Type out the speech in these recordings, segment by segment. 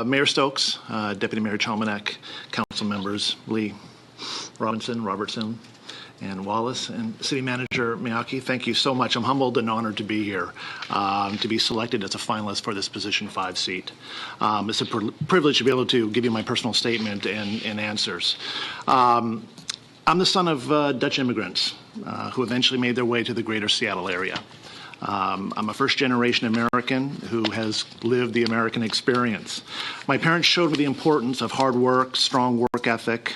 Mayor Stokes, Deputy Mayor Chalmanek, council members Lee, Robertson, and Wallace, and City Manager Miyake, thank you so much. I'm humbled and honored to be here, to be selected as a finalist for this position 5 seat. It's a privilege to be able to give you my personal statement and answers. I'm the son of Dutch immigrants who eventually made their way to the greater Seattle area. I'm a first-generation American who has lived the American experience. My parents showed me the importance of hard work, strong work ethic,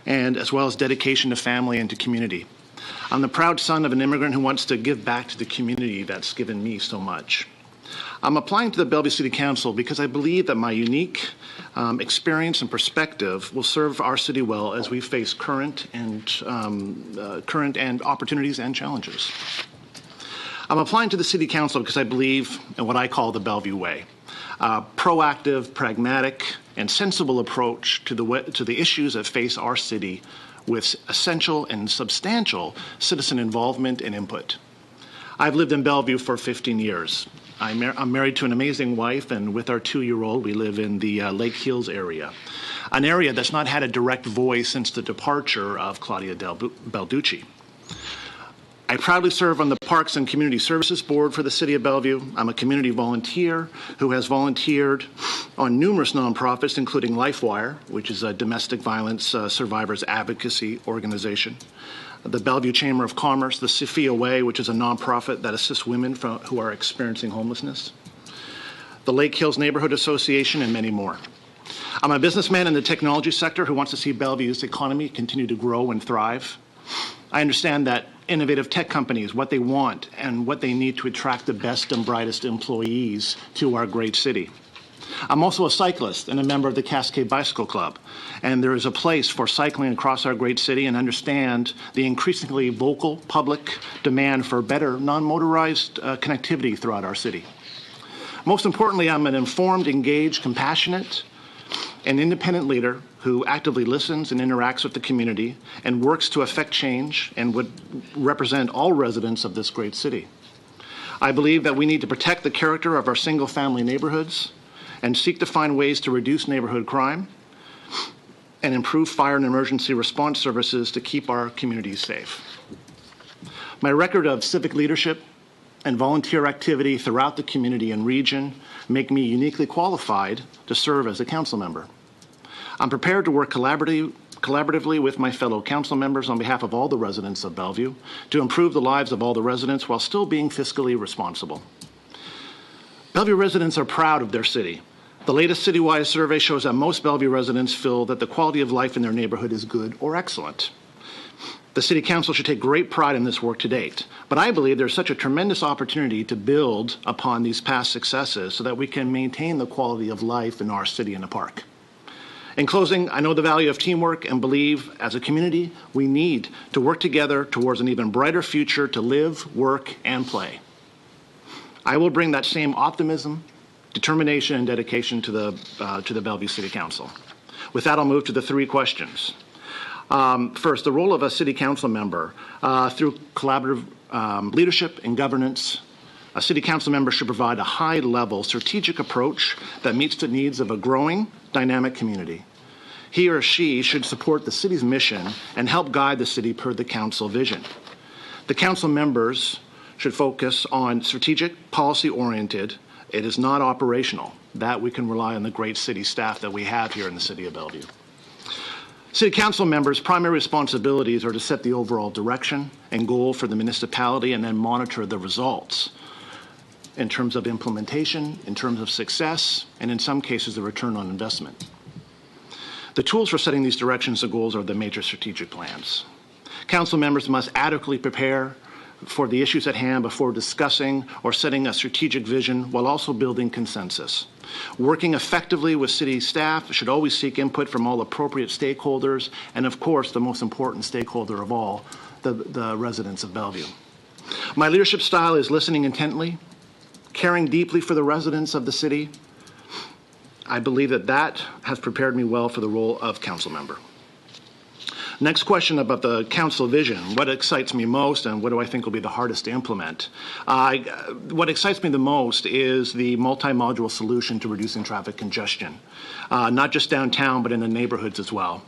and as well as dedication to family and to community. I'm the proud son of an immigrant who wants to give back to the community that's given me so much. I'm applying to the Bellevue City Council because I believe that my unique experience and perspective will serve our city well as we face current and opportunities and challenges. I'm applying to the City Council because I believe in what I call the Bellevue way. A proactive, pragmatic, and sensible approach to the issues that face our city with essential and substantial citizen involvement and input. I've lived in Bellevue for 15 years. I'm married to an amazing wife, and with our 2-year-old, we live in the Lake Hills area, an area that's not had a direct voice since the departure of Claudia Belducci. I proudly serve on the Parks and Community Services Board for the City of Bellevue. I'm a community volunteer who has volunteered on numerous nonprofits, including LifeWire, which is a domestic violence survivors advocacy organization, the Bellevue Chamber of Commerce, the Sophia Way, which is a nonprofit that assists women who are experiencing homelessness, the Lake Hills Neighborhood Association, and many more. I'm a businessman in the technology sector who wants to see Bellevue's economy continue to grow and thrive. I understand that innovative tech companies, what they want and what they need to attract the best and brightest employees to our great city. I'm also a cyclist and a member of the Cascade Bicycle Club, and there is a place for cycling across our great city and understand the increasingly vocal public demand for better non-motorized connectivity throughout our city. Most importantly, I'm an informed, engaged, compassionate, and independent leader who actively listens and interacts with the community and works to affect change and would represent all residents of this great city. I believe that we need to protect the character of our single-family neighborhoods and seek to find ways to reduce neighborhood crime and improve fire and emergency response services to keep our communities safe. My record of civic leadership and volunteer activity throughout the community and region make me uniquely qualified to serve as a council member. I'm prepared to work collaboratively with my fellow council members on behalf of all the residents of Bellevue to improve the lives of all the residents while still being fiscally responsible. Bellevue residents are proud of their city. The latest citywide survey shows that most Bellevue residents feel that the quality of life in their neighborhood is good or excellent. The City Council should take great pride in this work to date, but I believe there's such a tremendous opportunity to build upon these past successes so that we can maintain the quality of life in our city and the park. In closing, I know the value of teamwork and believe as a community we need to work together towards an even brighter future to live, work, and play. I will bring that same optimism, determination, and dedication to the Bellevue City Council. With that, I'll move to the 3 questions. First, the role of a city council member through collaborative leadership and governance. A city council member should provide a high-level strategic approach that meets the needs of a growing, dynamic community. He or she should support the city's mission and help guide the city per the council vision. The council members should focus on strategic, policy-oriented. It is not operational. That we can rely on the great city staff that we have here in the city of Bellevue. City council members' primary responsibilities are to set the overall direction and goal for the municipality and then monitor the results in terms of implementation, in terms of success, and in some cases, the return on investment. The tools for setting these directions and goals are the major strategic plans. Council members must adequately prepare for the issues at hand before discussing or setting a strategic vision while also building consensus. Working effectively with city staff should always seek input from all appropriate stakeholders and, of course, the most important stakeholder of all, the residents of Bellevue. My leadership style is listening intently, caring deeply for the residents of the city. I believe that has prepared me well for the role of council member. Next question about the council vision. What excites me most and what do I think will be the hardest to implement? What excites me the most is the multi-module solution to reducing traffic congestion, not just downtown, but in the neighborhoods as well.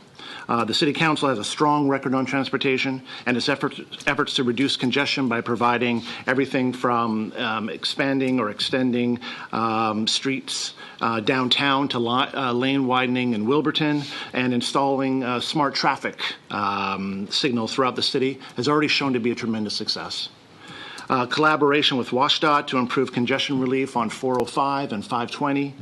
The City Council has a strong record on transportation and its efforts to reduce congestion by providing everything from expanding or extending streets downtown to lane widening in Wilburton and installing smart traffic signals throughout the city has already shown to be a tremendous success. Collaboration with WSDOT to improve congestion relief on 405 and 520.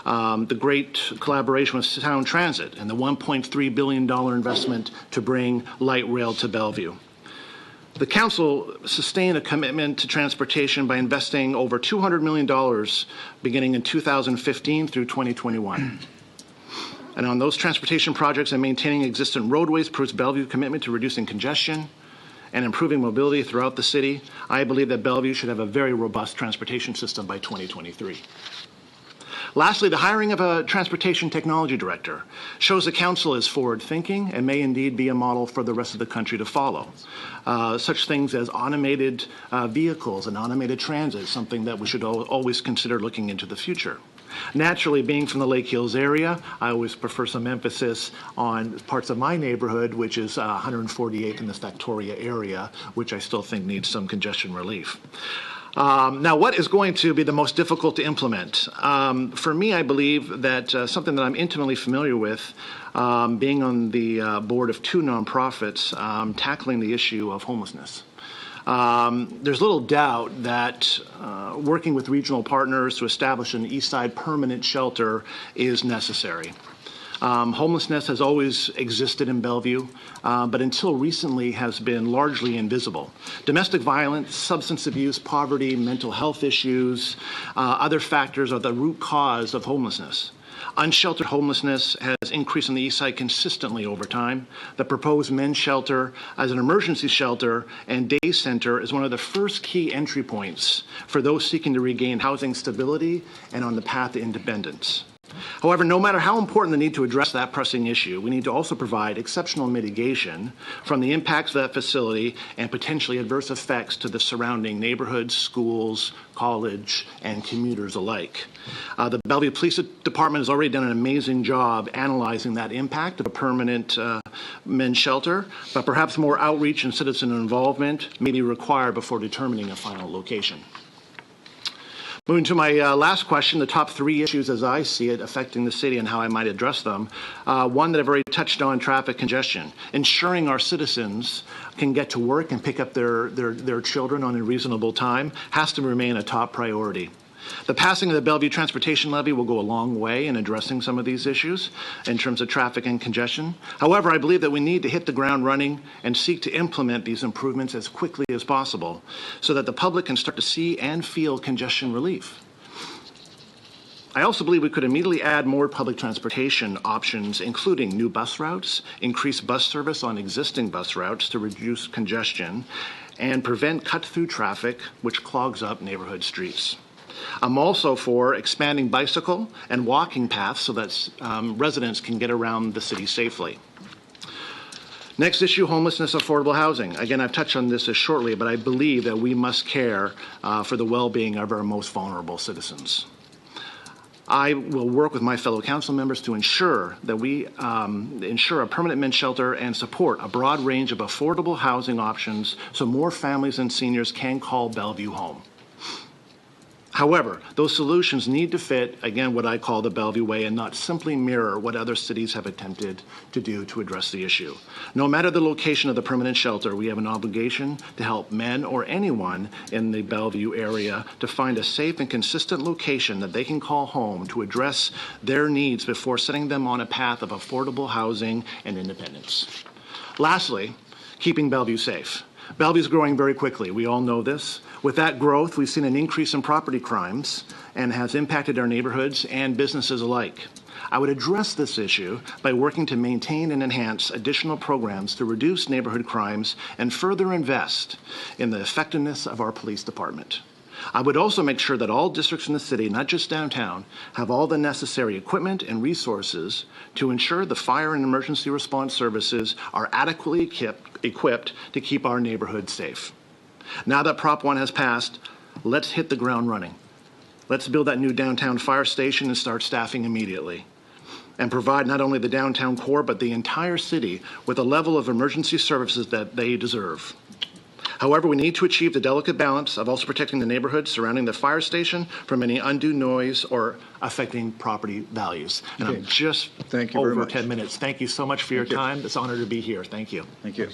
The great collaboration with Sound Transit and the $1.3 billion investment to bring light rail to Bellevue. The Council sustained a commitment to transportation by investing over $200 million beginning in 2015 through 2021. And on those transportation projects and maintaining existing roadways proves Bellevue's commitment to reducing congestion and improving mobility throughout the city. I believe that Bellevue should have a very robust transportation system by 2023. Lastly, the hiring of a transportation technology director shows the council is forward-thinking and may indeed be a model for the rest of the country to follow. Such things as automated vehicles and automated transit, something that we should always consider looking into the future. Naturally, being from the Lake Hills area, I always prefer some emphasis on parts of my neighborhood, which is 148th in the Victoria area, which I still think needs some congestion relief. Now, what is going to be the most difficult to implement? For me, I believe that something that I'm intimately familiar with, being on the board of two nonprofits, tackling the issue of homelessness. There's little doubt that working with regional partners to establish an East Side permanent shelter is necessary. Homelessness has always existed in Bellevue, but until recently has been largely invisible. Domestic violence, substance abuse, poverty, mental health issues, other factors are the root cause of homelessness. Unsheltered homelessness has increased on the East Side consistently over time. The proposed men's shelter as an emergency shelter and day center is one of the first key entry points for those seeking to regain housing stability and on the path to independence. However, no matter how important the need to address that pressing issue, we need to also provide exceptional mitigation from the impacts of that facility and potentially adverse effects to the surrounding neighborhoods, schools, college, and commuters alike. The Bellevue Police Department has already done an amazing job analyzing that impact of a permanent men's shelter, but perhaps more outreach and citizen involvement may be required before determining a final location. Moving to my last question, the top three issues as I see it affecting the city and how I might address them. One that I've already touched on, traffic congestion. Ensuring our citizens can get to work and pick up their children on a reasonable time has to remain a top priority. The passing of the Bellevue Transportation Levy will go a long way in addressing some of these issues in terms of traffic and congestion. However, I believe that we need to hit the ground running and seek to implement these improvements as quickly as possible so that the public can start to see and feel congestion relief. I also believe we could immediately add more public transportation options, including new bus routes, increase bus service on existing bus routes to reduce congestion, and prevent cut-through traffic, which clogs up neighborhood streets. I'm also for expanding bicycle and walking paths so that residents can get around the city safely. Next issue, homelessness, affordable housing. Again, I've touched on this shortly, but I believe that we must care for the well-being of our most vulnerable citizens. I will work with my fellow council members to ensure that we ensure a permanent men's shelter and support a broad range of affordable housing options so more families and seniors can call Bellevue home. However, those solutions need to fit, again, what I call the Bellevue way and not simply mirror what other cities have attempted to do to address the issue. No matter the location of the permanent shelter, we have an obligation to help men or anyone in the Bellevue area to find a safe and consistent location that they can call home to address their needs before setting them on a path of affordable housing and independence. Lastly, keeping Bellevue safe. Bellevue is growing very quickly. We all know this. With that growth, we've seen an increase in property crimes and has impacted our neighborhoods and businesses alike. I would address this issue by working to maintain and enhance additional programs to reduce neighborhood crimes and further invest in the effectiveness of our police department. I would also make sure that all districts in the city, not just downtown, have all the necessary equipment and resources to ensure the fire and emergency response services are adequately equipped to keep our neighborhoods safe. Now that Prop 1 has passed, let's hit the ground running. Let's build that new downtown fire station and start staffing immediately, and provide not only the downtown core, but the entire city with a level of emergency services that they deserve. However, we need to achieve the delicate balance of also protecting the neighborhood surrounding the fire station from any undue noise or affecting property values. And I'm just Thank you very over much. 10 minutes. Thank you so much for your time. It's an honor to be here. Thank you. Thank you.